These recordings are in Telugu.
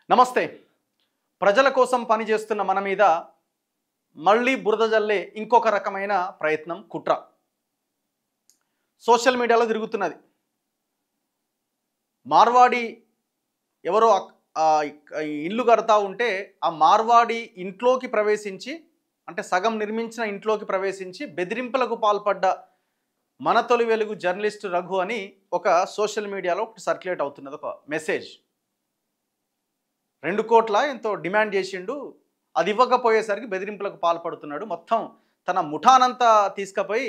నమస్తే. ప్రజల కోసం పనిచేస్తున్న మన మీద మళ్ళీ బురద జల్లే ఇంకొక రకమైన ప్రయత్నం, కుట్ర సోషల్ మీడియాలో తిరుగుతున్నది. మార్వాడి ఎవరో ఇల్లు కడతా ఉంటే ఆ మార్వాడి ఇంట్లోకి ప్రవేశించి, అంటే సగం నిర్మించిన ఇంట్లోకి ప్రవేశించి బెదిరింపులకు పాల్పడ్డ మన తొలి వెలుగు జర్నలిస్ట్ రఘు అని ఒక సోషల్ మీడియాలో సర్క్యులేట్ అవుతున్నది ఒక మెసేజ్. 2 కోట్ల ఎంతో డిమాండ్ చేసిండు, అది ఇవ్వకపోయేసరికి బెదిరింపులకు పాల్పడుతున్నాడు, మొత్తం తన ముఠానంతా తీసుకుపోయి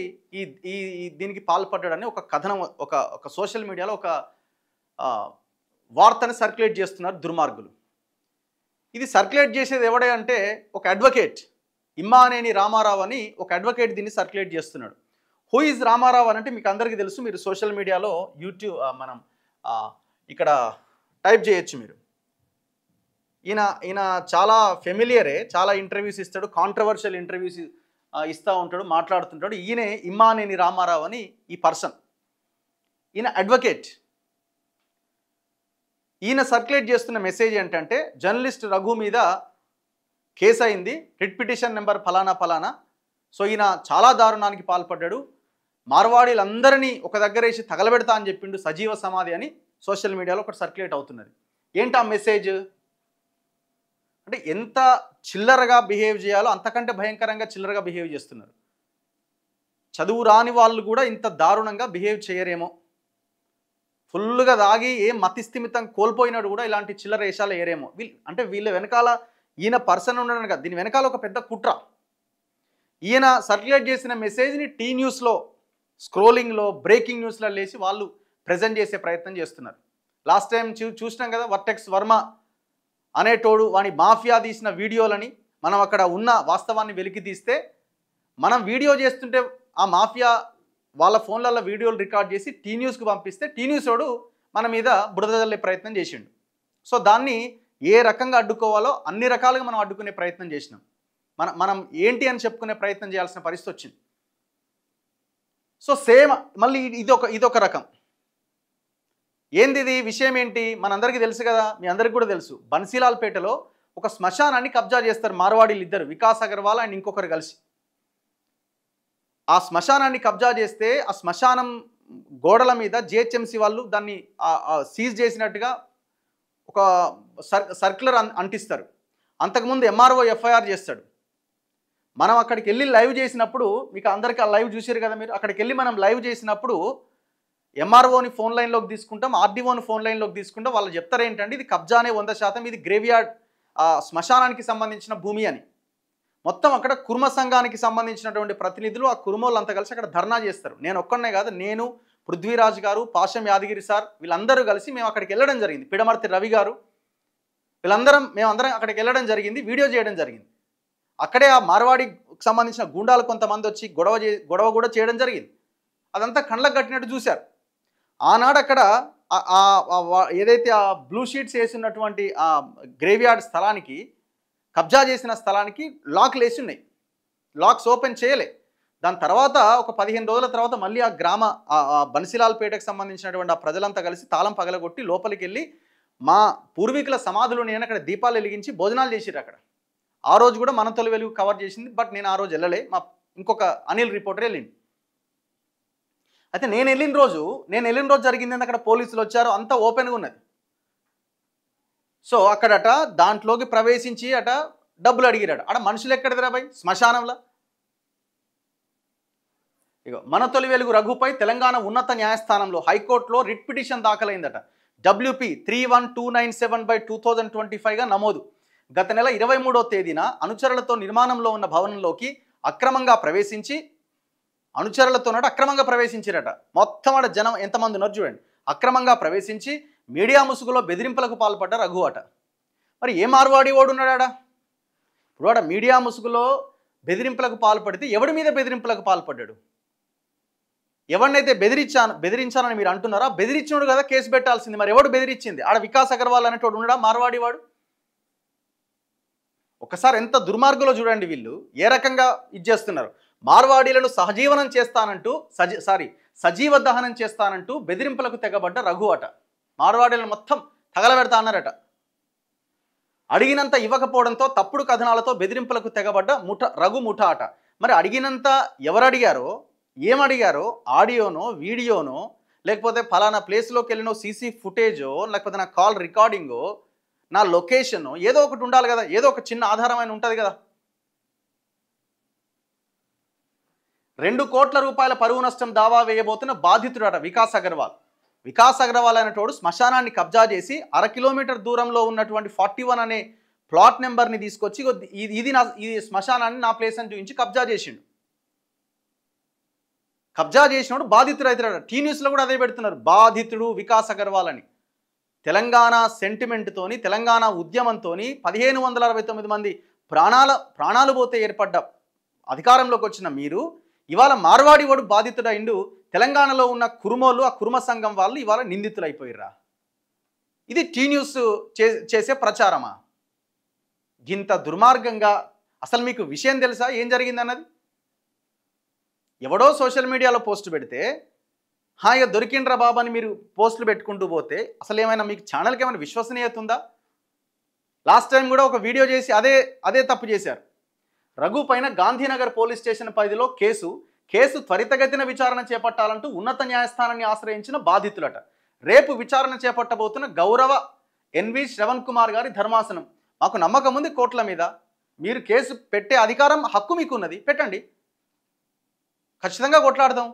దీనికి పాల్పడ్డాడని ఒక కథనం ఒక సోషల్ మీడియాలో ఒక వార్తని సర్క్యులేట్ చేస్తున్నారు దుర్మార్గులు. ఇది సర్క్యులేట్ చేసేది ఎవడే అంటే ఒక అడ్వకేట్, ఇమ్మానేని రామారావు అని ఒక అడ్వకేట్ దీన్ని సర్క్యులేట్ చేస్తున్నాడు. హూ ఈజ్ రామారావు అని అంటే మీకు అందరికీ తెలుసు. మీరు సోషల్ మీడియాలో యూట్యూబ్ మనం ఇక్కడ టైప్ చేయొచ్చు. మీరు ఈయన చాలా ఫెమిలియరే, చాలా ఇంటర్వ్యూస్ ఇస్తాడు, కాంట్రవర్షియల్ ఇంటర్వ్యూస్ ఇస్తూ ఉంటాడు, మాట్లాడుతుంటాడు. ఈయనే ఇమ్మానేని రామారావు అని ఈ పర్సన్. ఈయన అడ్వకేట్. ఈయన సర్క్యులేట్ చేస్తున్న మెసేజ్ ఏంటంటే, జర్నలిస్ట్ రఘు మీద కేసు అయింది, రిట్ పిటిషన్ నెంబర్ ఫలానా ఫలానా. సో ఈయన చాలా దారుణానికి పాల్పడ్డాడు, మార్వాడీలందరినీ ఒక దగ్గర వేసి తగలబెడతా అని చెప్పిండు, సజీవ సమాధి అని సోషల్ మీడియాలో ఒకటి సర్క్యులేట్ అవుతున్నది. ఏంటి ఆ మెసేజ్ అంటే, ఎంత చిల్లరగా బిహేవ్ చేయాలో అంతకంటే భయంకరంగా చిల్లరగా బిహేవ్ చేస్తున్నారు. చదువు రాని వాళ్ళు కూడా ఇంత దారుణంగా బిహేవ్ చేయరేమో. ఫుల్గా దాగి ఏం మతిస్థిమితం కోల్పోయినాడు కూడా ఇలాంటి చిల్లర వేషాలు వేయరేమో. వీళ్ళ వెనకాల ఈయన పర్సన్ ఉండడం కదా, దీని వెనకాల ఒక పెద్ద కుట్ర. ఈయన సర్క్యులేట్ చేసిన మెసేజ్ని టీ న్యూస్లో స్క్రోలింగ్లో బ్రేకింగ్ న్యూస్లో లేచి వాళ్ళు ప్రజెంట్ చేసే ప్రయత్నం చేస్తున్నారు. లాస్ట్ టైం చూసినాం కదా, వర్టెక్స్ వర్మ అనేటోడు వాని మాఫియా తీసిన వీడియోలని మనం అక్కడ ఉన్న వాస్తవాన్ని వెలికి తీస్తే, మనం వీడియో చేస్తుంటే ఆ మాఫియా వాళ్ళ ఫోన్లలో వీడియోలు రికార్డ్ చేసి టీ న్యూస్కి పంపిస్తే టీ న్యూస్ వాడు మన మీద బురద జల్లే ప్రయత్నం చేసిండు. సో దాన్ని ఏ రకంగా అడ్డుకోవాలో అన్ని రకాలుగా మనం అడ్డుకునే ప్రయత్నం చేసినాం. మనం ఏంటి అని చెప్పుకునే ప్రయత్నం చేయాల్సిన పరిస్థితి వచ్చింది. సో సేమ్ మళ్ళీ ఇదొక రకం. ఏంది ఇది విషయం ఏంటి మనందరికీ తెలుసు కదా, మీ అందరికీ కూడా తెలుసు. బన్సీలాల్పేటలో ఒక శ్మశానాన్ని కబ్జా చేస్తారు మార్వాడీలు ఇద్దరు, వికాస్ అగర్వాల్ అండ్ ఇంకొకరు కలిసి. ఆ శ్మశానాన్ని కబ్జా చేస్తే ఆ శ్మశానం గోడల మీద జిహెచ్ఎంసీ వాళ్ళు దాన్ని సీజ్ చేసినట్టుగా ఒక సర్క్యులర్ అంటిస్తారు. అంతకుముందు ఎంఆర్ఓ ఎఫ్ఐఆర్ చేస్తాడు. మనం అక్కడికి వెళ్ళి లైవ్ చేసినప్పుడు, మీకు అందరికీ ఆ లైవ్ చూసారు కదా మీరు, అక్కడికి వెళ్ళి మనం లైవ్ చేసినప్పుడు ఎంఆర్ఓని ఫోన్ లైన్లోకి తీసుకుంటాం, ఆర్డీఓని ఫోన్ లైన్లోకి తీసుకుంటాం. వాళ్ళు చెప్తారు ఏంటంటే ఇది కబ్జానే 100%, ఇది గ్రేవ్యార్డ్ శ్మశానానికి సంబంధించిన భూమి అని. మొత్తం అక్కడ కుర్మ సంఘానికి సంబంధించినటువంటి ప్రతినిధులు, ఆ కుర్మోళ్ళంతా కలిసి అక్కడ ధర్నా చేస్తారు. నేను ఒక్కడనే కాదు, నేను, పృథ్వీరాజ్ గారు, పాషం యాదగిరి సార్, వీళ్ళందరూ కలిసి మేము అక్కడికి వెళ్ళడం జరిగింది. పిడమర్తి రవి గారు, మేమందరం అక్కడికి వెళ్ళడం జరిగింది, వీడియో చేయడం జరిగింది. అక్కడే ఆ మార్వాడికి సంబంధించిన గుండాలు కొంతమంది వచ్చి గొడవ కూడా చేయడం జరిగింది. అదంతా కళ్ళకు కట్టినట్టు చూశారు. ఆనాడు అక్కడ ఏదైతే ఆ బ్లూ షీట్స్ వేసినటువంటి ఆ గ్రేవ్యార్డ్ స్థలానికి, కబ్జా చేసిన స్థలానికి లాక్లు వేసి ఉన్నాయి, లాక్స్ ఓపెన్ చేయలే. దాని తర్వాత ఒక 15 రోజుల తర్వాత మళ్ళీ ఆ బన్సీలాల్పేటకు సంబంధించినటువంటి ఆ ప్రజలంతా కలిసి తాళం పగలగొట్టి లోపలికి వెళ్ళి మా పూర్వీకుల సమాధులు నేను అక్కడ దీపాలు వెలిగించి భోజనాలు చేసిర్రు అక్కడ. ఆ రోజు కూడా మన తొలి వెలుగు కవర్ చేసింది, బట్ నేను ఆ రోజు వెళ్ళలే, మా ఇంకొక అనిల్ రిపోర్టర్ వెళ్ళింది. అయితే నేను వెళ్ళిన రోజు జరిగింది, అక్కడ పోలీసులు వచ్చారు, అంతా ఓపెన్గా ఉన్నది. సో అక్కడట దాంట్లోకి ప్రవేశించి అట డబ్బులు అడిగిరాడు. అక్కడ మనుషులు ఎక్కడిదిరా భయ్, శ్మశానంలో. ఇగో మన తొలి వెలుగు రఘుపై తెలంగాణ ఉన్నత న్యాయస్థానంలో హైకోర్టులో రిట్ పిటిషన్ దాఖలైందట. WP 31297/2025గా నమోదు. గత నెల 23వ తేదీన అనుచరులతో నిర్మాణంలో ఉన్న భవనంలోకి అక్రమంగా ప్రవేశించారట. మొత్తం ఆడ జనం ఎంతమంది ఉన్నారు చూడండి. అక్రమంగా ప్రవేశించి మీడియా ముసుగులో బెదిరింపులకు పాల్పడ్డ రఘు అట. మరి ఏ మార్వాడి వాడు ఉన్నాడా? ఇప్పుడు వాడ మీడియా ముసుగులో బెదిరింపులకు పాల్పడితే ఎవడి మీద బెదిరింపులకు పాల్పడ్డాడు? ఎవరినైతే బెదిరించానని మీరు అంటున్నారా, బెదిరించినోడు కదా కేసు పెట్టాల్సింది. మరి ఎవడు బెదిరించింది? ఆడ వికాస్ అగర్వాల్ అనేటోడు ఉన్నాడా మార్వాడి వాడు? ఒకసారి ఎంత దుర్మార్గులో చూడండి, వీళ్ళు ఏ రకంగా ఇచ్చేస్తున్నారు. మార్వాడీలను సజీవ దహనం చేస్తానంటూ బెదిరింపులకు తెగబడ్డ రఘు అట. మార్వాడీలను మొత్తం తగలబెడతా అన్నారట. అడిగినంత ఇవ్వకపోవడంతో తప్పుడు కథనాలతో బెదిరింపులకు తెగబడ్డ రఘు ముఠా అట. మరి అడిగినంత ఎవరు అడిగారో, ఏమడిగారో, ఆడియోనో, వీడియోనో, లేకపోతే ఫలానా ప్లేస్లోకి వెళ్ళినో సీసీ ఫుటేజో, లేకపోతే నా కాల్ రికార్డింగో, నా లొకేషనో ఏదో ఒకటి ఉండాలి కదా, ఏదో ఒక చిన్న ఆధారమైన ఉంటుంది కదా. 2 కోట్ల రూపాయల పరువు నష్టం దావా వేయబోతున్న బాధితుడట వికాస్ అగర్వాల్. వికాస్ అగర్వాల్ అనేటోడు శ్మశానాన్ని కబ్జా చేసి 1/2 కిలోమీటర్ దూరంలో ఉన్నటువంటి 41 అనే ప్లాట్ నెంబర్ని తీసుకొచ్చి ఇది శ్మశానాన్ని నా ప్లేస్ అని చూపించి కబ్జా చేసిండు. కబ్జా చేసినోడు బాధితుడు అవుతాడు. టీ న్యూస్లో కూడా అదే పెడుతున్నారు, బాధితుడు వికాస్ అగర్వాల్ అని. తెలంగాణ సెంటిమెంట్తోని, తెలంగాణ ఉద్యమంతో 1569 మంది ప్రాణాలు పోతే ఏర్పడ్డ అధికారంలోకి వచ్చిన మీరు ఇవాళ మార్వాడి వాడు బాధితుడైండు. తెలంగాణలో ఉన్న కురుమోళ్ళు, ఆ కురుమ సంఘం వాళ్ళు ఇవాళ నిందితులు అయిపోయిర్రా. ఇది టీ న్యూస్ చేసే ప్రచారమా? ఇంత దుర్మార్గంగా అసలు మీకు విషయం తెలుసా ఏం జరిగిందన్నది? ఎవడో సోషల్ మీడియాలో పోస్ట్ పెడితే హాయిగా దొరికిండ్రా బాబు అని మీరు పోస్టులు పెట్టుకుంటూ పోతే అసలు ఏమైనా మీకు ఛానల్కి ఏమైనా విశ్వసనీయత ఉందా? లాస్ట్ టైం కూడా ఒక వీడియో చేసి అదే తప్పు చేశారు. రఘు పైన గాంధీనగర్ పోలీస్ స్టేషన్ పరిధిలో కేసు త్వరితగతిన విచారణ చేపట్టాలంటూ ఉన్నత న్యాయస్థానాన్ని ఆశ్రయించిన బాధితులట. రేపు విచారణ చేపట్టబోతున్న గౌరవ ఎన్వి శ్రవణ్ కుమార్ గారి ధర్మాసనం, మాకు నమ్మకం ఉంది కోర్టుల మీద, మీరు కేసు పెట్టే అధికారం హక్కు మీకు ఉన్నది, పెట్టండి, ఖచ్చితంగా కొట్లాడదాం,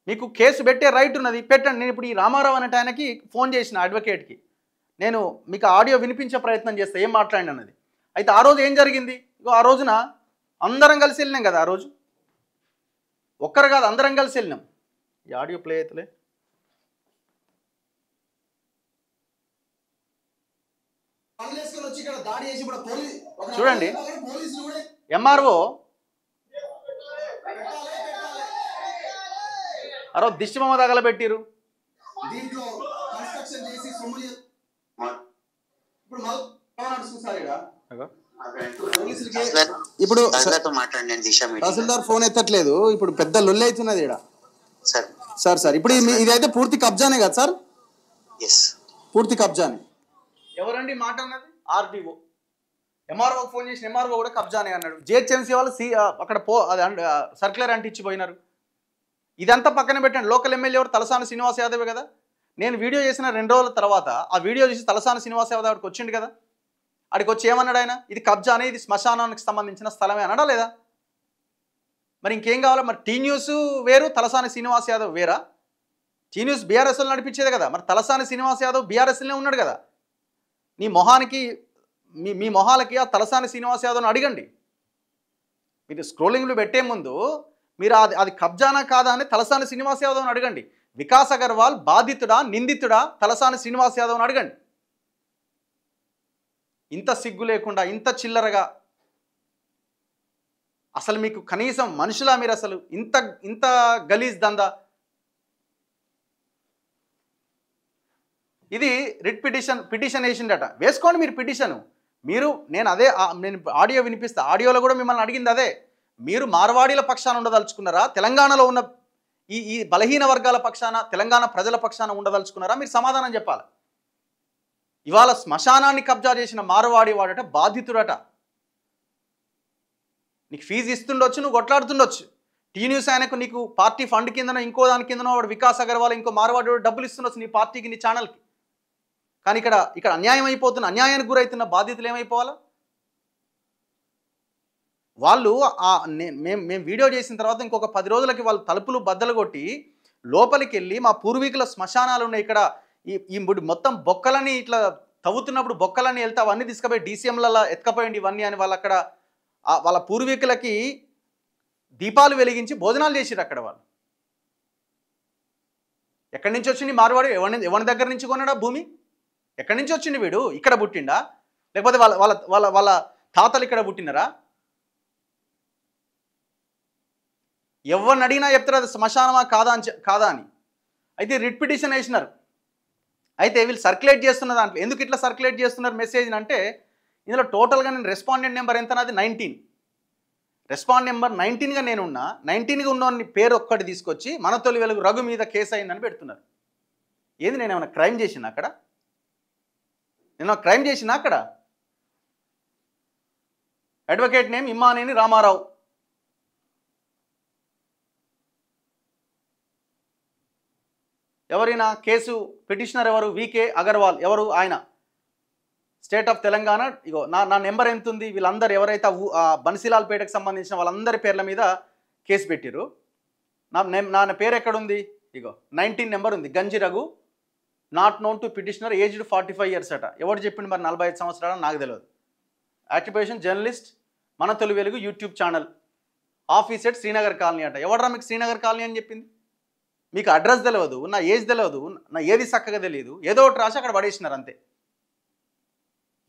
మీకు కేసు పెట్టే రైట్ ఉన్నది, పెట్టండి. నేను ఇప్పుడు ఈ రామారావు అనేట ఆయనకి ఫోన్ చేసిన అడ్వకేట్కి, నేను మీకు ఆడియో వినిపించే ప్రయత్నం చేస్తా ఏం మాట్లాడిన అన్నది. అయితే ఆ రోజు ఏం జరిగింది? ఆ రోజున అందరం కలిసి వెళ్ళినాం కదా, ఆ రోజు ఒక్కరు కాదు అందరం కలిసి వెళ్ళినాం. ఈ ఆడియో ప్లే అవుతలే. చూడండి, ఎంఆర్ఓ ఆ రోజు దిష్టి బొమ్మ తగలబెట్టిరు. ఇప్పుడు తహసీల్దార్ ఫోన్ ఎత్తట్లేదు, ఇప్పుడు పెద్ద లొల్లి అవుతున్నది ఇక్కడ. సార్ ఇప్పుడు ఇదైతే పూర్తి కబ్జానే కదా సార్? పూర్తి కబ్జానే. ఎవరండి మాట అన్నది? ఆర్డీఓ. ఎంఆర్ఓకి ఫోన్ చేసిన ఎంఆర్ఓ కూడా కబ్జానే అన్నాడు. జిహెచ్ఎంసీ వాళ్ళు అక్కడ సర్క్యులర్ అంటించిపోయినారు. ఇదంతా పక్కన పెట్టండి. లోకల్ ఎమ్మెల్యే ఎవరు? తలసాని శ్రీనివాస్ యాదవే కదా. నేను వీడియో చేసిన 2 రోజుల తర్వాత ఆ వీడియో చూసి తలసాని శ్రీనివాస్ యాదవ్ అక్కడికి వచ్చిండు కదా. అక్కడికి వచ్చి ఏమన్నాడు ఆయన? ఇది కబ్జానే, ఇది శ్మశానానికి సంబంధించిన స్థలమే అన్నాడా లేదా? మరి ఇంకేం కావాలా? మరి టీ న్యూస్ వేరు, తలసాని శ్రీనివాస్ యాదవ్ వేరా? టీ న్యూస్ బీఆర్ఎస్ఎల్ నడిపించేది కదా, మరి తలసాని శ్రీనివాస్ యాదవ్ బీఆర్ఎస్ఎల్నే ఉన్నాడు కదా. నీ మొహానికి మీ మొహాలకి ఆ తలసాని శ్రీనివాస్ యాదవ్ని అడగండి. మీరు స్క్రోలింగ్లు పెట్టే ముందు మీరు అది కబ్జానా కాదా అని తలసాని శ్రీనివాస్ యాదవ్ని అడగండి. వికాస్ అగర్వాల్ బాధితుడా నిందితుడా తలసాని శ్రీనివాస్ యాదవ్ని అడగండి. ఇంత సిగ్గు లేకుండా, ఇంత చిల్లరగా, అసలు మీకు కనీసం మనుషులా మీరు? అసలు ఇంత గలీజ్ దందా ఇది. రిట్ పిటిషన్ వేసిండట. వేసుకోండి మీరు పిటిషన్. నేను ఆడియో వినిపిస్తా. ఆడియోలో కూడా మిమ్మల్ని అడిగింది అదే. మీరు మార్వాడీల పక్షాన ఉండదలుచుకున్నారా? తెలంగాణలో ఉన్న ఈ బలహీన వర్గాల పక్షాన, తెలంగాణ ప్రజల పక్షాన ఉండదలుచుకున్నారా? మీరు సమాధానం చెప్పాలి. ఇవాళ శ్మశానాన్ని కబ్జా చేసిన మార్వాడి వాడట బాధితుడట. నీకు ఫీజు ఇస్తుండొచ్చు, నువ్వు కొట్లాడుతుండొచ్చు. టీ న్యూస్ ఆయనకు నీకు పార్టీ ఫండ్ కిందనో ఇంకో దాని కిందనో వాడు వికాస్ అగర్వాల్ ఇంకో మార్వాడి డబ్బులు ఇస్తుండొచ్చు నీ పార్టీకి, నీ ఛానల్కి. కానీ ఇక్కడ అన్యాయం అయిపోతున్న, అన్యాయానికి గురవుతున్న బాధితులు ఏమైపోవాలా? వాళ్ళు మేము వీడియో చేసిన తర్వాత ఇంకొక 10 రోజులకి వాళ్ళు తలుపులు బద్దలు కొట్టి లోపలికి వెళ్ళి మా పూర్వీకుల శ్మశానాలు ఉన్నాయి ఇక్కడ, ఈ మొత్తం బొక్కలని ఇట్లా తవ్వుతున్నప్పుడు బొక్కలని వెళ్తే అవన్నీ తీసుకుపోయి డీసీఎంలలో ఎత్తుకపోయింది ఇవన్నీ అని వాళ్ళు అక్కడ వాళ్ళ పూర్వీకులకి దీపాలు వెలిగించి భోజనాలు చేసిరు అక్కడ. వాళ్ళు ఎక్కడి నుంచి వచ్చింది మార్వాడు? ఎవరి దగ్గర నుంచి కొన్నాడా భూమి? ఎక్కడి నుంచి వచ్చింది వీడు? ఇక్కడ పుట్టిండా లేకపోతే వాళ్ళ తాతలు ఇక్కడ పుట్టినరా? ఎవరిని అడిగినా చెప్తారు అది శ్మశానమా కాదా అని. అయితే రిట్ పిటిషన్ వేసినారు. అయితే వీళ్ళు సర్క్యులేట్ చేస్తున్న దాంట్లో ఎందుకు ఇట్లా సర్క్యులేట్ చేస్తున్నారు మెసేజ్ని అంటే, ఇందులో టోటల్గా నేను రెస్పాండెంట్ నెంబర్ ఎంత నాది? 19. రెస్పాండ్ నెంబర్ 19గా నేనున్నా. 19గా ఉన్న పేరు ఒక్కటి తీసుకొచ్చి మన తొలి వెలుగు రఘు మీద కేసు అయిందని పెడుతున్నారు. ఏది నేను ఏమైనా క్రైమ్ చేసిన అక్కడ? నేను క్రైమ్ చేసినా అక్కడ? Advocate name Immaneni Rama Rao. ఎవరైనా కేసు పిటిషనర్ ఎవరు? వికే అగర్వాల్. ఎవరు ఆయన? State of Telangana. ఇగో నా నెంబర్ ఎంత ఉంది? వీళ్ళందరూ ఎవరైతే బన్సీలాల్పేటకు సంబంధించిన వాళ్ళందరి పేర్ల మీద కేసు పెట్టిరు. నా పేరు ఎక్కడుంది? ఇగో 19 నెంబర్ ఉంది. గంజి Raghu, not known to petitioner, aged 45 years అట. ఎవరు చెప్పింది మరి 45 సంవత్సరాలు? నాకు తెలియదు. ఆక్యుపేషన్ జర్నలిస్ట్, మన తొలి వెలుగు YouTube channel, office at Srinagar colony అట. ఎవడరా మీకు శ్రీనగర్ కాలనీ అని చెప్పింది? మీకు అడ్రస్ తెలియదు, నా ఏజ్ తెలియదు, నా ఏది చక్కగా తెలియదు, ఏదో ఒకటి రాసి అక్కడ పడేసినారు అంతే.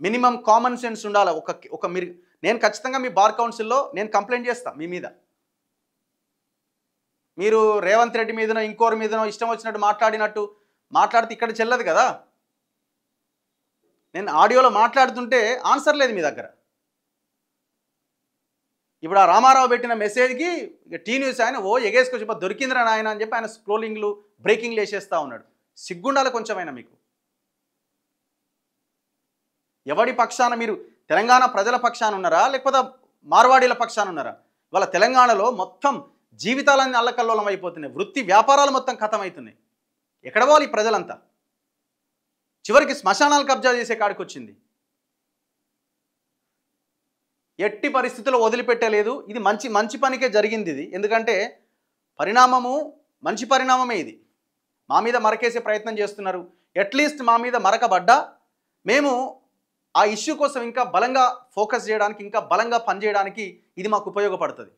మినిమం కామన్ సెన్స్ ఉండాలి. మీరు నేను ఖచ్చితంగా మీ బార్ కౌన్సిల్లో నేను కంప్లైంట్ చేస్తాను మీ మీద. మీరు రేవంత్ రెడ్డి మీదనో ఇంకోరి మీదనో ఇష్టం వచ్చినట్టు మాట్లాడితే ఇక్కడ చెల్లదు కదా. నేను ఆడియోలో మాట్లాడుతుంటే ఆన్సర్ లేదు మీ దగ్గర. ఇప్పుడు ఆ రామారావు పెట్టిన మెసేజ్కి టీ న్యూస్ ఆయన ఎగేసుకొచ్చి దొరికిందిరా నాయన అని చెప్పి ఆయన స్క్రోలింగ్లు బ్రేకింగ్లు వేసేస్తూ ఉన్నాడు. సిగ్గుండాలి కొంచెమైనా మీకు. ఎవడి పక్షాన మీరు? తెలంగాణ ప్రజల పక్షాన ఉన్నారా లేకపోతే మార్వాడీల పక్షాన ఉన్నారా? వాళ్ళ తెలంగాణలో మొత్తం జీవితాలన్నీ అల్లకల్లోలం అయిపోతున్నాయి. వృత్తి వ్యాపారాలు మొత్తం ఖతమవుతున్నాయి. ఎక్కడ పోవాలి ప్రజలంతా? చివరికి శ్మశానాలు కబ్జా చేసే కాడికి వచ్చింది. ఎట్టి పరిస్థితుల్లో వదిలిపెట్టలేదు. ఇది మంచి పనికే జరిగింది ఇది. ఎందుకంటే మంచి పరిణామమే ఇది. మా మీద మరకేసే ప్రయత్నం చేస్తున్నారు. అట్లీస్ట్ మా మీద మరకబడ్డా మేము ఆ ఇష్యూ కోసం ఇంకా బలంగా ఫోకస్ చేయడానికి, ఇంకా బలంగా పనిచేయడానికి ఇది మాకు ఉపయోగపడుతుంది.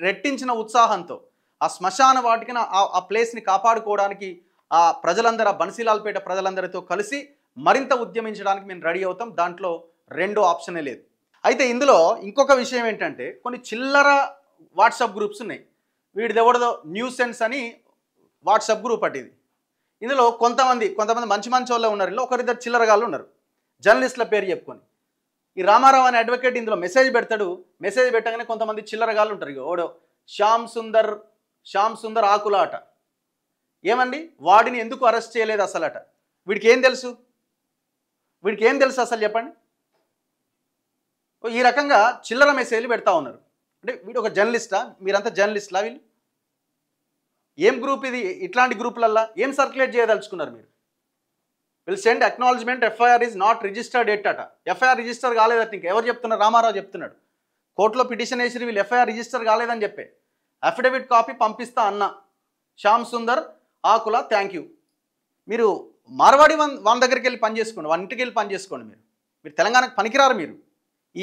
రెట్టించిన ఉత్సాహంతో ఆ శ్మశాన వాటికి ఆ ప్లేస్ని కాపాడుకోవడానికి ఆ ప్రజలందరూ, ఆ బన్సీలాల్పేట ప్రజలందరితో కలిసి మరింత ఉద్యమించడానికి మేము రెడీ అవుతాం. దాంట్లో రెండో ఆప్షనే లేదు. అయితే ఇందులో ఇంకొక విషయం ఏంటంటే, కొన్ని చిల్లర వాట్సాప్ గ్రూప్స్ ఉన్నాయి. వీడిది ఎవరిదో న్యూస్ సెన్స్ అని వాట్సాప్ గ్రూప్ అటు ఇది. ఇందులో కొంతమంది మంచి వాళ్ళు ఉన్నారు. ఇందులో ఒకరిద్దరు చిల్లరగాళ్ళు ఉన్నారు, జర్నలిస్టుల పేరు చెప్పుకొని. ఈ రామారావు అనే అడ్వకేట్ ఇందులో మెసేజ్ పెడతాడు. మెసేజ్ పెట్టగానే కొంతమంది చిల్లరగాళ్ళు ఉంటారు. ఇక ఓడో శ్యామ్ సుందర్ ఆకుల అట. ఏమండి వాడిని ఎందుకు అరెస్ట్ చేయలేదు అసలు అట? వీడికి ఏం తెలుసు అసలు చెప్పండి? ఈ రకంగా చిల్లర మెసేజ్లు పెడతా ఉన్నారు. అంటే వీడు ఒక జర్నలిస్టా? మీరంతా జర్నలిస్టులా? వీళ్ళు ఏం గ్రూప్ ఇది? ఇట్లాంటి గ్రూపులల్లా ఏం సర్క్యులేట్ చేయదలుచుకున్నారు మీరు? Will send acknowledgement FIR is not registered at అట. ఎఫ్ఐఆర్ రిజిస్టర్ కాలేదట. ఇంకా ఎవరు చెప్తున్నారు? రామారావు చెప్తున్నాడు. కోర్టులో పిటిషన్ వేసి వీళ్ళు ఎఫ్ఐఆర్ రిజిస్టర్ కాలేదని చెప్పే అఫిడవిట్ కాపీ పంపిస్తా అన్న శ్యామ్ సుందర్ ఆకుల, థ్యాంక్ యూ. మీరు మార్వాడి వాళ్ళ దగ్గరికి వెళ్ళి పని చేసుకోండి, వాళ్ళ ఇంటికి వెళ్ళి పని చేసుకోండి. మీరు తెలంగాణకు పనికిరారు. మీరు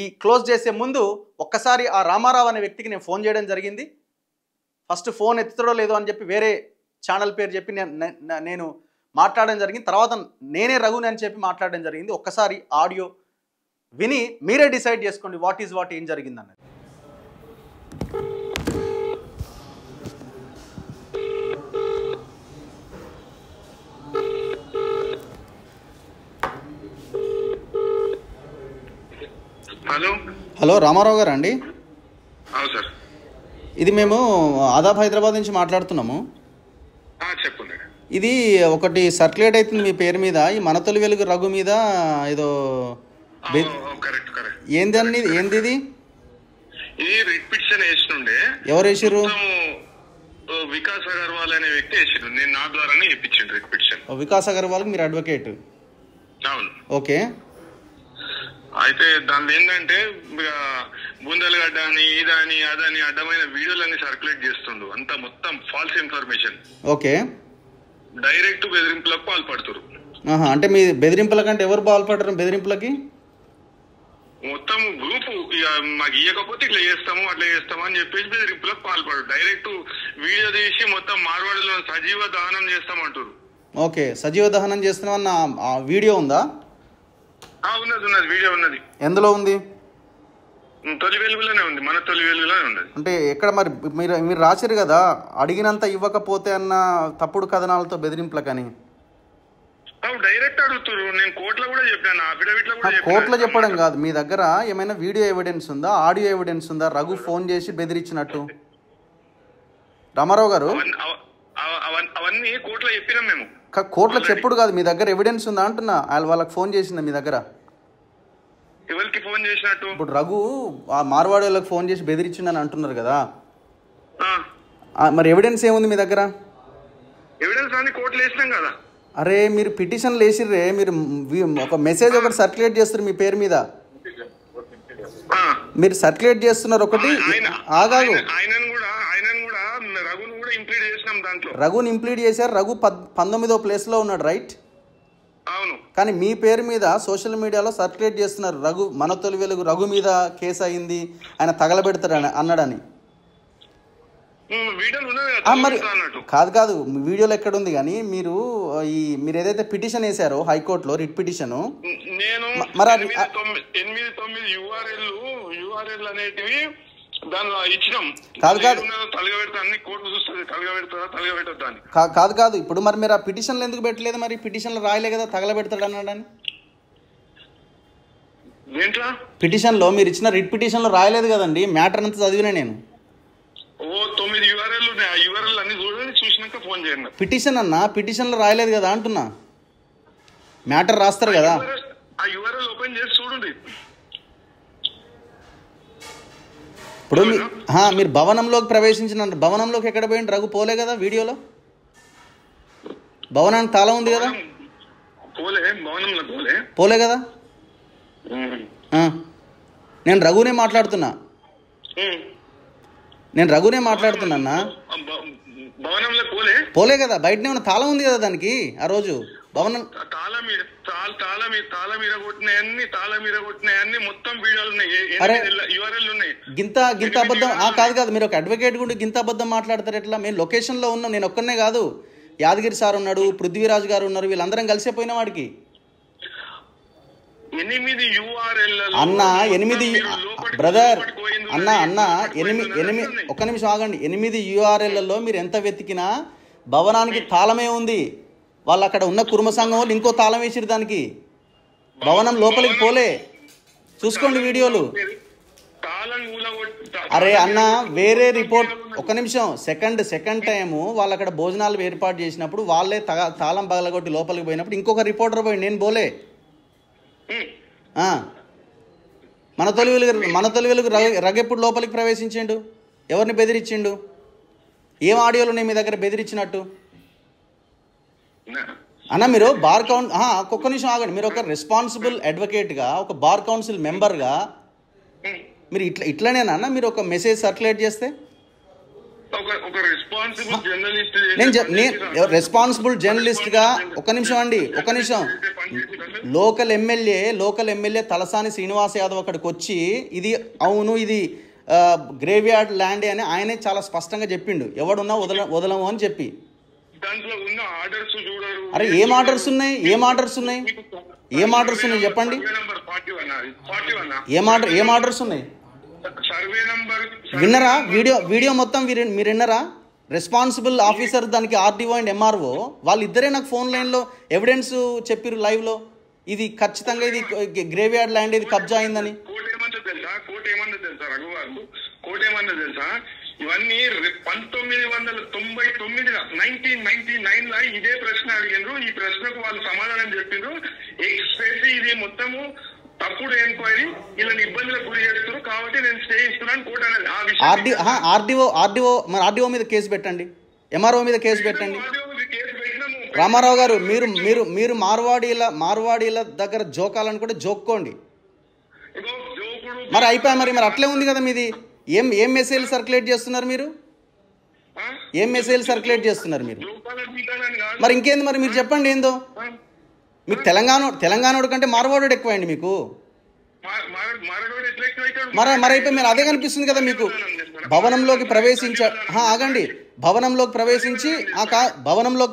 ఈ క్లోజ్ చేసే ముందు ఒక్కసారి ఆ రామారావు అనే వ్యక్తికి నేను ఫోన్ చేయడం జరిగింది. ఫస్ట్ ఫోన్ ఎత్తుతాడో లేదో అని చెప్పి వేరే ఛానల్ పేరు చెప్పి నేను మాట్లాడడం జరిగింది. తర్వాత నేనే రఘుని అని చెప్పి మాట్లాడడం జరిగింది. ఒక్కసారి ఆడియో విని మీరే డిసైడ్ చేసుకోండి వాట్ ఏం జరిగింది అన్నది. హలో రామారావు గారు అండి? సార్, ఇది మేము ఆదాబ్ హైదరాబాద్ నుంచి మాట్లాడుతున్నాము. చెప్పండి. ఇది ఒకటి సర్క్యులేట్ అవుతుంది మీ పేరు మీద, ఈ మన తొలి వెలుగు రఘు మీద ఏదో. ఏంది ఇది? ఇది రిట్ పిటిషన్ వేసినుండే. ఎవరు వేసిర్రు? వికాస్ అగర్వాల్ అనే వ్యక్తి వేసిరు. నేను నా ద్వారానే ఇప్పించిండు రిట్ పిటిషన్. వికాస్ అగర్వాల్ మీరు అడ్వకేట్? అవును. ఓకే. అయితే దానిలో ఏంటంటే బూందలగడ్డ అని ఇదని అదని అడ్డమైన వీడియోలన్నీ సర్క్యులేట్ చేస్తుండు. అంతా మొత్తం ఫాల్స్ ఇన్ఫర్మేషన్. ఓకే. డైరెక్ట్ బెదిరింపులకు పాల్పడుతురు. అంటే మీ బెదిరింపుల కంటే ఎవరు పాల్పడరు బెదిరింపులకి? మొత్తం గ్రూప్ మాకు ఇవ్వకపోతే ఇట్లా చేస్తాము అట్లా చేస్తాము అని చెప్పేసి బెదిరింపులకు పాల్పడు. డైరెక్ట్ వీడియో తీసి మొత్తం మార్వాడిలో సజీవ దహనం చేస్తామంటారు. ఓకే, సజీవ దహనం చేస్తున్నామన్న వీడియో ఉందా? ఉన్నది, వీడియో ఉన్నది. ఎందులో ఉంది? తొలి వెలుగులోనే ఉంది, మన తొలి వెలుగులోనే ఉన్నది. అంటే ఎక్కడ మరి? మీరు రాశారు కదా అడిగినంత ఇవ్వకపోతే అన్న తప్పుడు కథనాలతో బెదిరింపులకని. డైరెక్ట్ అడుగుతారు. నేను కోర్టులో కూడా చెప్పాను, అఫిడవిట్ లో కూడా. కోర్టులో చెప్పడం కాదు, మీ దగ్గర ఏమైనా వీడియో ఎవిడెన్స్ ఉందా, ఆడియో ఎవిడెన్స్ ఉందా రఘు ఫోన్ చేసి బెదిరించినట్టు? రామారావు గారు అవన్నీ కోర్టులో చెప్పినాం మేము. కోర్టులో చెప్పుడు కాదు, మీ దగ్గర ఎవిడెన్స్ ఉందా అంటున్నా. వాళ్ళకి ఫోన్ చేసిందా మీ దగ్గర? ఎవరికి ఫోన్ చేసినట్టు? ఇప్పుడు రఘు ఆ మార్వాడి వాళ్ళకి ఫోన్ చేసి బెదిరించిందని అంటున్నారు కదా, మరి ఎవిడెన్స్ ఏముంది మీ దగ్గర? ఎవిడెన్స్ అని కోర్టులో వేసినాం కదా. అరే మీరు పిటిషన్లు వేసిర్రే, మీరు ఒక మెసేజ్ ఒకటి సర్క్యులేట్ చేస్తారు మీ పేరు మీద, మీరు సర్క్యులేట్ చేస్తున్నారు ఒకటి. ఆగాగు, రఘుని ఇంప్లీడ్ చేశారు. రఘు 19వ ప్లేస్లో ఉన్నాడు, రైట్? అవును. కానీ మీ పేరు మీద సోషల్ మీడియాలో సర్క్యులేట్ చేస్తున్నారు, రఘు మన తొలి వెలుగు రఘు మీద కేసు అయింది, ఆయన తగలబెడతాడు అన్నాడని. మరి కాదు వీడియోలో ఎక్కడ ఉంది? కానీ మీరు ఏదైతే పిటిషన్ వేసారో హైకోర్టులో, రిట్ పిటిషన్, మరి 8-9 URL అనేటివి దానిలో ఇచ్చినాం. కాదు ఇప్పుడు మరి మీరు ఆ పిటిషన్లు ఎందుకు పెట్టలేదు? మరి పిటిషన్లు రాయలే కదా తగలబెడతాడు అన్నాడని. పిటిషన్లో మీరు ఇచ్చిన రిట్ పిటిషన్లో రాయలేదు కదండి, మ్యాటర్ అంతా చదివినా నేను. పిటిషన్ అన్న, పిటిషన్లో రాయలేదు కదా అంటున్నా, మ్యాటర్ రాస్తారు కదా. ఇప్పుడు మీరు భవనంలోకి ప్రవేశించిన, భవనంలోకి ఎక్కడ పోయింది? రఘు పోలే కదా వీడియోలో. భవనానికి తాళం ఉంది కదా, పోలే కదా. నేను రఘునే మాట్లాడుతున్నా, పోలే కదా. బయటనే ఉన్న తాళం ఉంది కదా దానికి ఆ రోజు. భవనం గింత అబద్ధం కాదు. మీరు ఒక అడ్వకేట్ కూడా గింత అబద్ధం మాట్లాడతారు ఎట్లా? మేము లొకేషన్లో ఉన్నాం, నేను ఒక్కనే కాదు, యాదగిరి సార్ ఉన్నాడు, పృథ్వీరాజ్ గారు ఉన్నారు, వీళ్ళందరం కలిసే పోయిన వాడికి. 8 బ్రదర్ అన్న 8 ఒక్క నిమిషం ఆగండి. 8 URLలలో మీరు ఎంత వెతికినా భవనానికి తాళమే ఉంది. వాళ్ళు అక్కడ ఉన్న కుర్మ సంఘం వాళ్ళు ఇంకో తాళం వేసిరు దానికి. భవనం లోపలికి పోలే, చూసుకోండి వీడియోలు. అరే అన్న వేరే రిపోర్ట్, ఒక్క నిమిషం. సెకండ్ టైము వాళ్ళు అక్కడ భోజనాలు ఏర్పాటు చేసినప్పుడు వాళ్ళే తాళం పగలగొట్టి లోపలికి పోయినప్పుడు ఇంకొక రిపోర్టర్ పోయి, నేను పోలే. మన తొలి వెలుగు రగెప్పుడు లోపలికి ప్రవేశించిండు? ఎవరిని బెదిరించిండు? ఏం ఆడియోలు ఉన్నాయి మీ దగ్గర బెదిరించినట్టు? అన్న మీరు బార్ కౌన్ ఒక్క నిమిషం ఆగండి. మీరు ఒక రెస్పాన్సిబుల్ అడ్వకేట్గా, ఒక బార్ కౌన్సిల్ మెంబర్గా మీరు ఇట్లనేనా అన్న మీరు ఒక మెసేజ్ సర్క్యులేట్ చేస్తే? రెస్పాన్సిబుల్ జర్నలిస్ట్గా ఒక్క నిమిషం లోకల్ ఎమ్మెల్యే తలసాని శ్రీనివాస్ యాదవ్ అక్కడికి వచ్చి ఇది అవును ఇది గ్రేవ్యార్డ్ ల్యాండ్ అని ఆయనే చాలా స్పష్టంగా చెప్పిండు, ఎవడున్నా వదలము అని చెప్పి. అరే ఏం ఆర్డర్స్ ఉన్నాయి చెప్పండి. ఏం ఆర్డర్స్ ఉన్నాయి విన్నరా? వీడియో మొత్తం మీరు విన్నరా? రెస్పాన్సిబుల్ ఆఫీసర్ దానికి ఆర్డీఓ అండ్ ఎంఆర్ఓ వాళ్ళిద్దరే నాకు ఫోన్ లైన్లో ఎవిడెన్స్ చెప్పిరు లైవ్లో, ఇది ఖచ్చితంగా ఇది గ్రేవ్యార్డ్ ల్యాండ్, ఇది కబ్జా అయిందని. ఇవన్నీ 1999 ఇదే ప్రశ్న అడిగినారు. ఈ ప్రశ్నకు వాళ్ళు సమాధానం చెప్పిండ్రు. ఎక్స్ప్రెస్ ఇది మొత్తము తప్పుడు ఎంక్వైరీ, వీళ్ళని ఇబ్బందులకు గురి చేస్తారు కాబట్టి నేను స్టే ఇస్తున్నాను కోర్టు అనేది. ఆర్డీఓ మీద కేసు పెట్టండి, ఎంఆర్ఓ మీద కేసు పెట్టండి. రామారావు గారు మీరు మార్వాడీల దగ్గర జోకాలనుకుంటే జోక్కోండి. మరి అయిపోయా, మరి అట్లే ఉంది కదా మీది. ఏం మెసేజ్ సర్క్యులేట్ చేస్తున్నారు మీరు? మీరు మరి ఇంకేంది? మరి మీరు చెప్పండి ఏందో. మీకు తెలంగాణోడు కంటే మార్వాడోడు ఎక్కువైంది మీకు. మరి అయిపోయి మీరు అదే కనిపిస్తుంది కదా మీకు. భవనంలోకి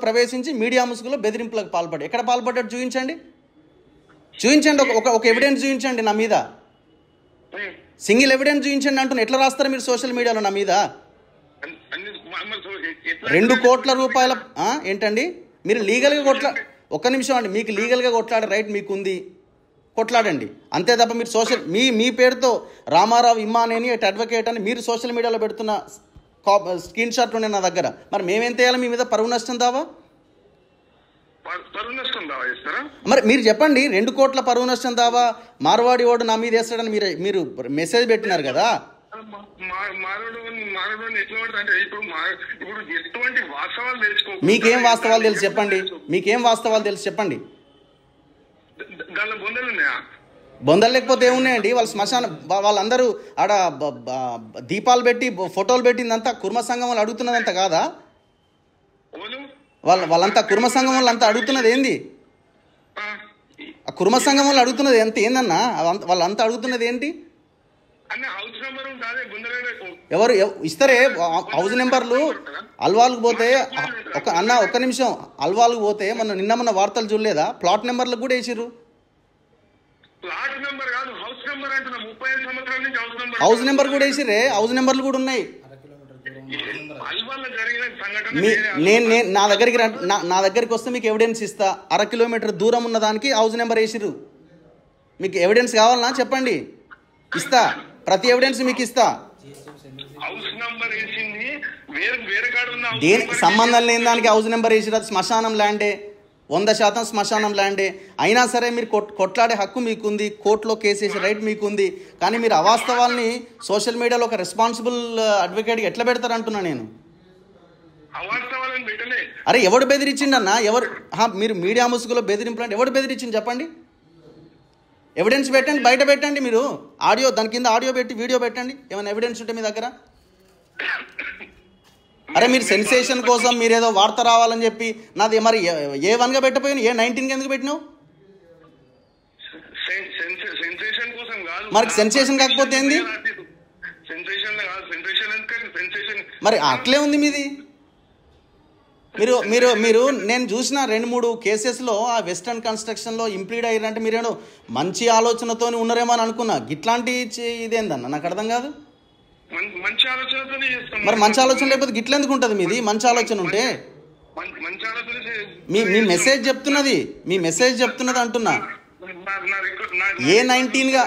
ప్రవేశించి మీడియా ముసుగులో బెదిరింపులకు పాల్పడి, ఎక్కడ పాల్పడ్డాడు చూపించండి. ఒక ఎవిడెన్స్ చూపించండి నా మీద. సింగిల్ ఎవిడెన్స్ చూపించండి అంటున్నా. ఎట్లా రాస్తారు మీరు సోషల్ మీడియాలో నా మీద? 2 కోట్ల రూపాయల ఏంటండి మీరు లీగల్గా ఒక్క నిమిషం అండి, మీకు లీగల్గా కొట్లాడే రైట్ మీకు ఉంది, కొట్లాడండి అంతే తప్ప మీరు మీ పేరుతో రామారావు ఇమ్మానేని అడ్వకేట్ అని మీరు సోషల్ మీడియాలో పెడుతున్న స్క్రీన్ షాట్ ఉండే నా దగ్గర. మరి మేమేం చేయాలి? మీ మీద పరువు నష్టం దావా? పరువు నష్టం దావా చేస్తారా? మరి మీరు చెప్పండి, 2 కోట్ల పరువు నష్టం దావా మార్వాడి వాడు నా మీద వేస్తాడని మీరు మెసేజ్ పెట్టినారు కదా. మారడు ఎట్లా అంటే ఇప్పుడు ఎటువంటి వాస్తవాలు తెలుసుకో. మీకేం వాస్తవాలు తెలుసు చెప్పండి, మీకేం వాస్తవాలు తెలుసు చెప్పండి. దానిలో బొందలు ఉన్నాయా? బొందలు లేకపోతే ఏమున్నాయండి? వాళ్ళ శ్మశానం వాళ్ళందరూ ఆడ దీపాలు పెట్టి ఫోటోలు పెట్టిందంతా కుర్మ సంఘం వాళ్ళు అడుగుతున్నదంతా కాదా? వాళ్ళంతా కుర్మ సంఘం వాళ్ళు అంతా అడుగుతున్నది ఏంది? ఆ కుర్మ సంఘం వాళ్ళు అడుగుతున్నది ఎంత ఏందన్నా? వాళ్ళంతా అడుగుతున్నది ఏంటి? ఎవరు ఇస్తారే హౌస్ నెంబర్లు? అల్వాల్కి పోతే ఒక్క నిమిషం, అల్వాల్కి పోతే నిన్న వార్తలు చూడలేదా? ప్లాట్ నెంబర్లకు కూడా వేసిర్రు. హౌస్ నెంబర్ కూడా వేసిర్రే, హౌస్ నెంబర్లు కూడా ఉన్నాయి. నా దగ్గరికి వస్తే మీకు ఎవిడెన్స్ ఇస్తా. 1/2 కిలోమీటర్ దూరం ఉన్న దానికి హౌస్ నెంబర్ వేసిర్రు. మీకు ఎవిడెన్స్ కావాలన్నా చెప్పండి, ఇస్తా. ప్రతి ఎవిడెన్స్ మీకు ఇస్తా. దేనికి సంబంధం లేని దానికి హౌస్ నెంబర్ వేసిర్రు. అది శ్మశానం ల్యాండే, 100% శ్మశానం ల్యాండే. అయినా సరే మీరు కొట్లాడే హక్కు మీకుంది, కోర్టులో కేసు వేసే రైట్ మీకుంది. కానీ మీరు అవాస్తవాల్ని సోషల్ మీడియాలో ఒక రెస్పాన్సిబుల్ అడ్వకేట్గా ఎట్లా పెడతారంటున్నా నేను. అరే ఎవడు బెదిరించిండన్నా? మీరు మీడియా ముసుగులో బెదిరింపులు అంటే ఎవడు బెదిరించింది చెప్పండి? ఎవిడెన్స్ పెట్టండి, బయట పెట్టండి. మీరు ఆడియో దాని కింద ఆడియో పెట్టి వీడియో పెట్టండి, ఏమైనా ఎవిడెన్స్ ఉంటే మీ దగ్గర. అరే మీరు సెన్సేషన్ కోసం మీరేదో వార్త రావాలని చెప్పి నాది మరి A1గా పెట్టపోయాను, A19 ఎందుకు పెట్టినావు? మరి సెన్సేషన్ కాకపోతే ఏంది? మరి అట్లే ఉంది మీది. మీరు నేను చూసిన 2-3 కేసెస్లో ఆ వెస్టర్న్ కన్స్ట్రక్షన్లో ఇంప్లీడ్ అయ్యారంటే మీరేమో మంచి ఆలోచనతో ఉన్నారేమో అని అనుకున్నా. ఇట్లాంటి ఇదేందన్న నాకు అర్థం కాదు. మరి మంచి ఆలోచన లేకపోతే గిట్లెందుకు ఉంటుంది మీది? మంచి ఆలోచన ఉంటే మీ మెసేజ్ చెప్తున్నది, మీ మెసేజ్ చెప్తున్నది అంటున్నా. A19గా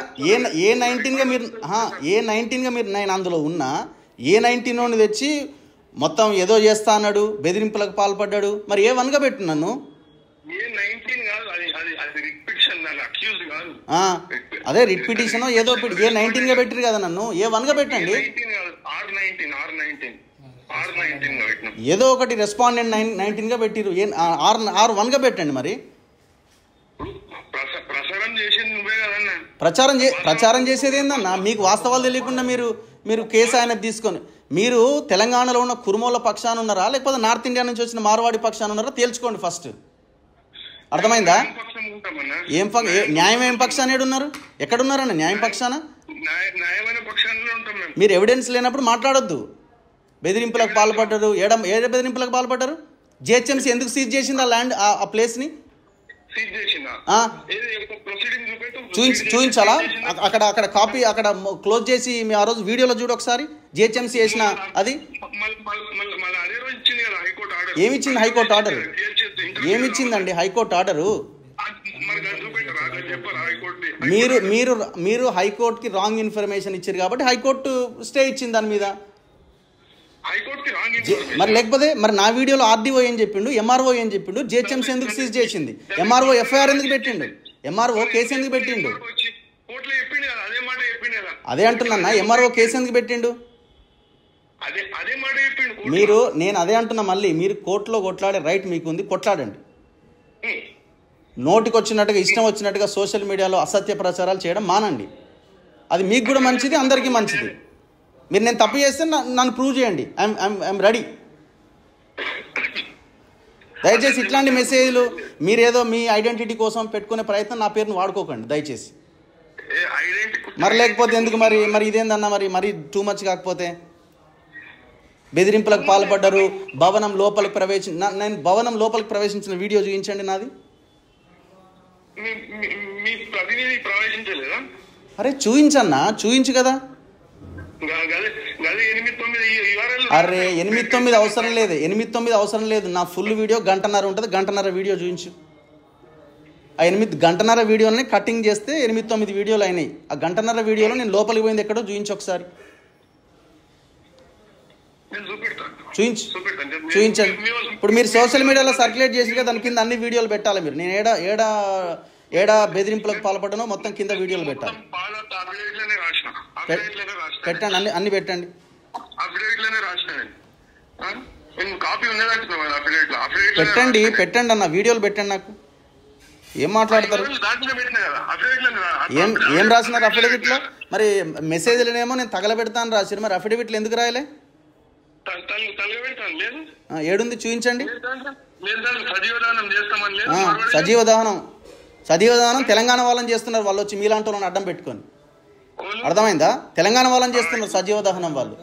మీరు నేను అందులో ఉన్నా. A19 తెచ్చి మొత్తం ఏదో చేస్తా అన్నాడు, బెదిరింపులకు పాల్పడ్డాడు. మరి A1గా పెట్టు నన్ను. అదే రిట్ పిటిషన్ ఏదో A19గా పెట్టిరు కదా నన్ను. A1గా పెట్టండి, ఏదో ఒకటి రెస్పాండెంట్ 19గా పెట్టిరు. R1గా పెట్టండి. మరి ప్రచారం చేసేది ఏందన్నా? మీకు వాస్తవాలు తెలియకుండా మీరు కేసు ఆయన తీసుకొని మీరు తెలంగాణలో ఉన్న కుర్మోల పక్షాన ఉన్నారా లేకపోతే నార్త్ ఇండియా నుంచి వచ్చిన మార్వాడి పక్షాన ఉన్నారా తేల్చుకోండి ఫస్ట్. అర్థమైందా? న్యాయం ఏం పక్షాన ఏడున్నారు? ఎక్కడున్నారన్న న్యాయం పక్షాన? మీరు ఎవిడెన్స్ లేనప్పుడు మాట్లాడొద్దు. బెదిరింపులకు పాల్పడ్డారు. ఏ బెదిరింపులకు పాల్పడ్డారు? GHMC ఎందుకు సీజ్ చేసింది ఆ ల్యాండ్, ఆ ప్లేస్ని? చూపించాలా? అక్కడ కాపీ అక్కడ క్లోజ్ చేసి మీ ఆ రోజు వీడియోలో చూడు ఒకసారి. GHMC చేసిన అది ఏమిచ్చింది? హైకోర్టు ఆర్డర్ ఏమిచ్చిందండి? హైకోర్టు ఆర్డరు మీరు హైకోర్టుకి రాంగ్ ఇన్ఫర్మేషన్ ఇచ్చారు కాబట్టి హైకోర్టు స్టే ఇచ్చింది దాని మీద. మరి లేకపోతే మరి నా వీడియోలో RDO ఏం చెప్పిండు, MRO ఏం చెప్పిండు, GHMC ఎందుకు సీజ్ చేసింది, MRO FIR ఎందుకు పెట్టిండు, MRO కేసు ఎందుకు పెట్టిండు? అదే అంటున్నా, MRO కేసు ఎందుకు పెట్టిండు? నేను అదే అంటున్నా మళ్ళీ. మీరు కోర్టులో కొట్లాడే రైట్ మీకుంది, కొట్లాడండి. నోటికి వచ్చినట్టుగా ఇష్టం వచ్చినట్టుగా సోషల్ మీడియాలో అసత్య ప్రచారాలు చేయడం మానండి. అది మీకు కూడా మంచిది, అందరికీ మంచిది. మీరు నేను తప్పు చేస్తే నన్ను ప్రూవ్ చేయండి, ఐఎమ్ రెడీ. దయచేసి ఇట్లాంటి మెసేజ్లు మీరేదో మీ ఐడెంటిటీ కోసం పెట్టుకునే ప్రయత్నం నా పేరును వాడుకోకండి దయచేసి. మరి లేకపోతే ఎందుకు? మరి ఇదేందన్నా? మరి టూ మచ్ కాకపోతే బెదిరింపులకు పాల్పడ్డారు. భవనం లోపలికి నేను భవనం లోపలికి ప్రవేశించిన వీడియో చూపించండి నాది. అరే చూయించన్నా, చూయించు కదా. అరే 8-9 అవసరం లేదు, 8-9 అవసరం లేదు. నా ఫుల్ వీడియో 1.5 గంట ఉంటుంది, 1.5 గంట వీడియో చూపించు. ఆ 1.5 గంట వీడియోని కటింగ్ చేస్తే 8-9 వీడియోలు అయినాయి. ఆ 1.5 గంట వీడియోలో నేను లోపలికి పోయింది ఎక్కడో చూపించు ఒకసారి. చూపించండి. ఇప్పుడు మీరు సోషల్ మీడియాలో సర్క్యులేట్ చేసి దాని కింద అన్ని వీడియోలు పెట్టాలి మీరు. నేను ఏడా బెదిరింపులకు పాల్పడ్డానో మొత్తం కింద వీడియోలు పెట్టాలి. పెట్టండి, అన్ని పెట్టండి. పెట్టండి అన్న, వీడియోలు పెట్టండి. నాకు ఏం మాట్లాడతారు? ఏం రాసినారు అఫిడవిట్లో? మరి మెసేజ్లనేమో నేను తగలబెడతాను రాసిరు, మరి అఫిడవిట్లు ఎందుకు రాయలే? ఏడుంది చూపించండి. సజీవ దహనం తెలంగాణ వాళ్ళని చేస్తున్నారు. వాళ్ళు వచ్చి మీలాంటి వాళ్ళని అడ్డం పెట్టుకొని, అర్థమైందా? తెలంగాణ వాళ్ళని చేస్తున్నారు సజీవ దహనం వాళ్ళు,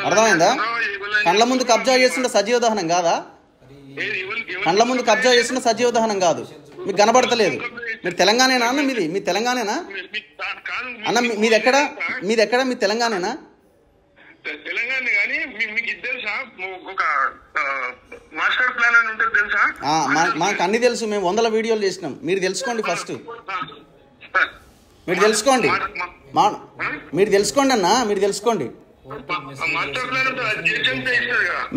అర్థమైందా? కండ్ల ముందు కబ్జా చేస్తుంటే సజీవ దహనం కాదా? కండ్ల ముందు కబ్జా చేస్తున్న సజీవ దహనం కాదు. మీకు కనబడతలేదు. మీరు తెలంగాణేనా అన్న? మీ తెలంగాణేనా అన్న? మీది ఎక్కడ? మీ తెలంగాణేనా? మాకు అన్ని తెలుసు. మేము 100 వీడియోలు చేసినాం. మీరు తెలుసుకోండి ఫస్ట్. మీరు తెలుసుకోండి అన్న, మీరు తెలుసుకోండి.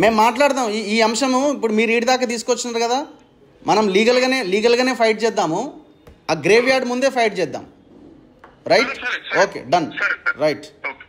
మేము మాట్లాడదాం ఈ అంశము. ఇప్పుడు మీరు ఈడి దాకా తీసుకొచ్చినారు కదా, మనం లీగల్గానే ఫైట్ చేద్దాము. ఆ గ్రేవ్ యార్డ్ ముందే ఫైట్ చేద్దాం. Right? Okay, done. Right. Okay.